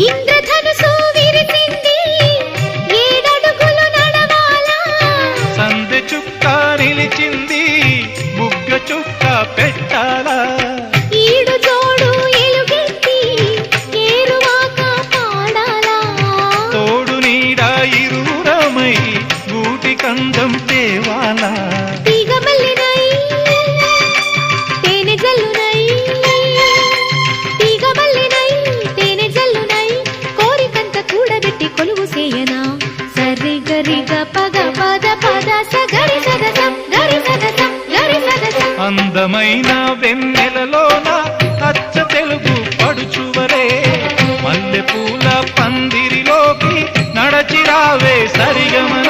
ఇంద్రధనుసు విరిసింది ఏడడుగులు నడవాలా సందె చుక్క నిలిచింది బుగ్గ చుక్క పెట్టాలా ఈడు జోడు ఎలుగెత్తి ఏరువాక పాడాలా తోడు నీడ ఇరువురమై గూటి కందం తేవాలా తీగ మల్లినై తేనె జల్లునై తీగ మల్లినై తేనె జల్లునై కోరికంత కూడబెట్టి కొలువు సేయనా సరి గరి గ పగ పద పద సగరి సదసం గరి సదసం గరి సదసం అందమైన వెన్నెలలోన అచ్చ తెలుగు పడుచువరే మల్లె పూల పందిరిలోకి నడచిరావే సరిగమన